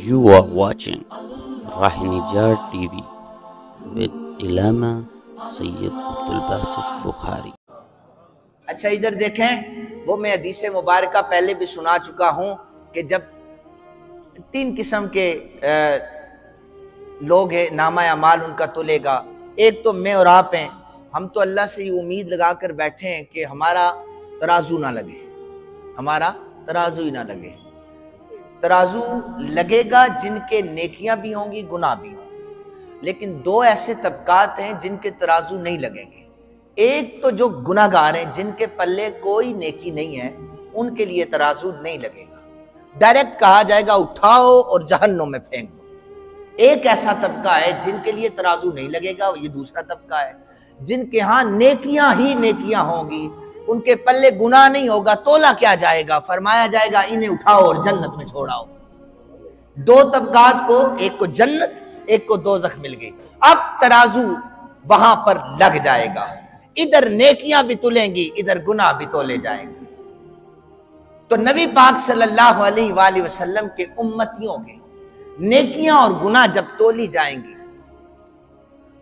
You are watching Rahinijar TV with Ilama Sayyid Abdul Basit Bukhari। अच्छा इधर देखें, वो मैं हदीस मुबारका पहले भी सुना चुका हूं कि जब तीन किस्म के लोग हैं, नामा अमाल उनका तुलेगा। एक तो मैं और आप हैं, हम तो अल्लाह से ये उम्मीद लगा कर बैठे हैं कि हमारा तराजू ना लगे, हमारा तराजू ही ना लगे। तराजू लगेगा जिनके नेकियां भी होंगी, गुनाह भी होंगे। लेकिन दो ऐसे तबकात हैं जिनके तराजू नहीं लगेंगे। एक तो जो गुनाहगार हैं, जिनके पल्ले कोई नेकी नहीं है, उनके लिए तराजू नहीं लगेगा, डायरेक्ट कहा जाएगा उठाओ और जहन्नुम में फेंक दो। एक ऐसा तबका है जिनके लिए तराजू नहीं लगेगा, ये दूसरा तबका है जिनके यहाँ नेकियां ही नेकियां होंगी, उनके पल्ले गुनाह नहीं होगा, तोला क्या जाएगा, फरमाया जाएगा इन्हें उठाओ और जन्नत में छोड़ाओ। दो तबकात को, एक को जन्नत, एक को दोज़ख मिल गई। अब तराजू वहां पर लग जाएगा, इधर नेकियां भी तुलेंगी, इधर गुनाह भी तोले जाएंगे। तो नबी पाक सल्लल्लाहु अलैहि वसल्लम के उम्मतियों के नेकियां और गुनाह जब तोली जाएंगी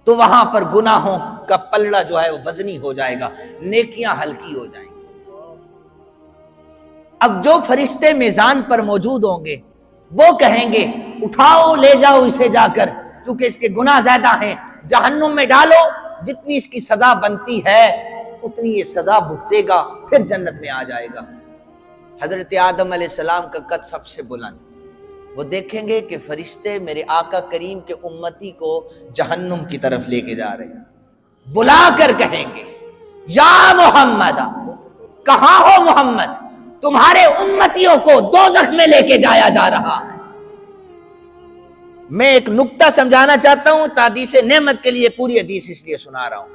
तो वहां पर गुनाहों का पलड़ा जो है वो वजनी हो जाएगा, नेकियां हल्की हो जाएंगी। अब जो फरिश्ते मेज़ान पर मौजूद होंगे वो कहेंगे उठाओ ले जाओ इसे जाकर, क्योंकि इसके गुनाह ज्यादा हैं, जहन्नुम में डालो, जितनी इसकी सजा बनती है उतनी ये सजा भुगतेगा, फिर जन्नत में आ जाएगा। हजरत आदम अलैहिस्सलाम का कद सबसे बुलंद, वो देखेंगे कि फरिश्ते मेरे आका करीम के उम्मती को जहन्नुम की तरफ लेके जा रहे हैं। बुलाकर कहेंगे या मोहम्मद, कहां हो मोहम्मद, तुम्हारे उम्मतियों को दोज़ख में लेके जाया जा रहा है। मैं एक नुक्ता समझाना चाहता हूं, तादीस नेमत के लिए पूरी हदीस इसलिए सुना रहा हूं।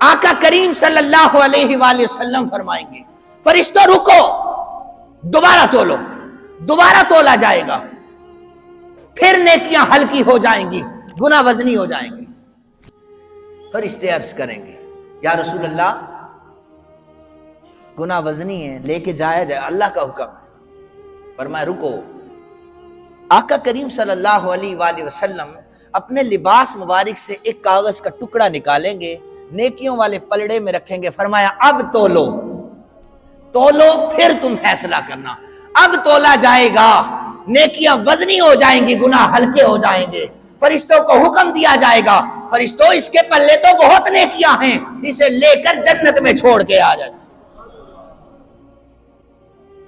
आका करीम सल्लल्लाहु अलैहि वसल्लम फरमाएंगे फरिश्तों रुको, दोबारा तोलो, दोबारा तोला जाएगा, फिर नेकियां हल्की हो जाएंगी, गुनाह वजनी हो जाएंगे। फरिश्ते अर्ज करेंगे या रसूल अल्लाह गुनाह वजनी है, लेके जाया जाए, अल्लाह का हुक्म है। फरमाया रुको। आका करीम सल्लल्लाहु अलैहि वसल्लम अपने लिबास मुबारक से एक कागज का टुकड़ा निकालेंगे, नेकियों वाले पलड़े में रखेंगे। फरमाया अब तोलो, तोलो, फिर तुम फैसला करना। अब तोला जाएगा, नेकियां वजनी हो जाएंगी, गुनाह हल्के हो जाएंगे। फरिश्तों को हुक्म दिया जाएगा, फरिश्तों इसके पल्ले तो बहुत नेकियां हैं, इसे लेकर जन्नत में छोड़ के आ जाए।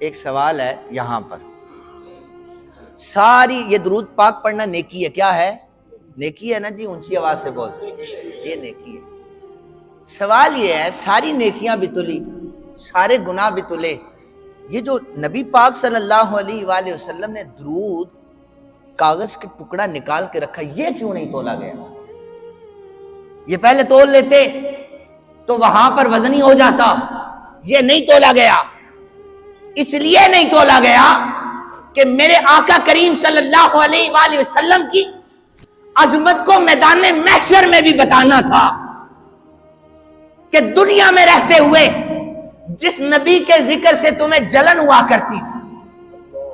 एक सवाल है यहां पर, सारी ये दुरूद पाक पढ़ना नेकी है, क्या है? नेकी है ना जी, ऊंची आवाज से बोल सकते, ये नेकी है। सवाल ये है, सारी नेकियां भी तुली, सारे गुनाह भी तुले, ये जो नबी पाक सल्लल्लाहु अलैहि वसल्लम ने दुरूद कागज के टुकड़ा निकाल के रखा, ये क्यों नहीं तोला गया? ये पहले तोल लेते तो वहां पर वजनी हो जाता, ये नहीं तोला गया। इसलिए नहीं तोला गया कि मेरे आका करीम सल्लल्लाहु अलैहि वसल्लम की अजमत को मैदान महशर में भी बताना था कि दुनिया में रहते हुए जिस नबी के जिक्र से तुम्हें जलन हुआ करती थी,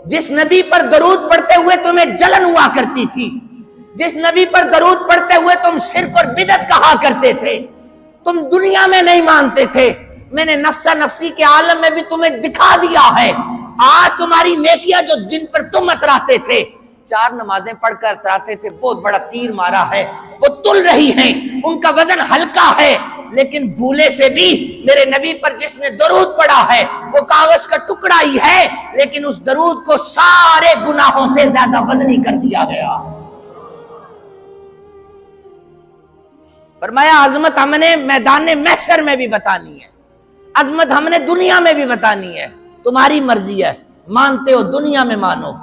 जिस नबी पर दरूद पढ़ते हुए तुम्हें जलन हुआ करती थी, जिस नबी पर दरूद पढ़ते हुए तुम शिर्क और बिदअत कहा करते थे, तुम दुनिया में नहीं मानते थे, मैंने नफ्सा नफ्सी के आलम में भी तुम्हें दिखा दिया है। आज तुम्हारी नेकियां जो जिन पर तुम अतराते थे, 4 नमाजें पढ़कर अतराते थे, बहुत बड़ा तीर मारा है, वो तुल रही हैं, उनका वजन हल्का है, लेकिन भूले से भी मेरे नबी पर जिसने दरूद पढ़ा है वो कागज का टुकड़ा ही है, लेकिन उस दरूद को सारे गुनाहों से ज्यादा वजनी कर दिया गया। फरमाया अजमत हमने मैदान महशर में भी बतानी है, अजमत हमने दुनिया में भी बतानी है, तुम्हारी मर्जी है, मानते हो दुनिया में मानो,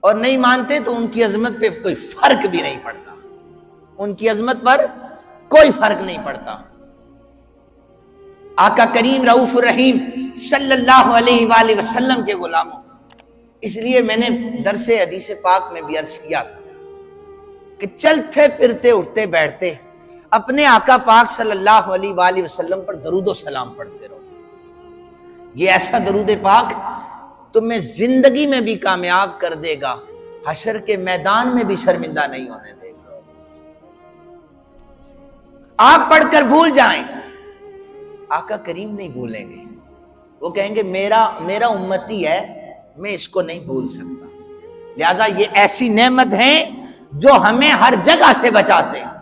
और नहीं मानते तो उनकी अजमत पे कोई फर्क भी नहीं पड़ता, उनकी अजमत पर कोई फर्क नहीं पड़ता। आका करीम रऊफ रहीम सल्लल्लाहु अलैहि वसल्लम के गुलामों, इसलिए मैंने दरसे हदीस पाक में भी अर्ज किया था कि चलते फिरते उठते बैठते अपने आका पाक सल्लल्लाहु अलैहि वसल्लम पर दरूद सलाम पढ़ते रहो। ये ऐसा दरूद पाक तुम्हें जिंदगी में भी कामयाब कर देगा, हशर के मैदान में भी शर्मिंदा नहीं होने देगा। आप पढ़कर भूल जाएं, आका करीम नहीं भूलेंगे। वो कहेंगे मेरा उम्मती है, मैं इसको नहीं भूल सकता। लिहाजा ये ऐसी नेमत है जो हमें हर जगह से बचाते हैं।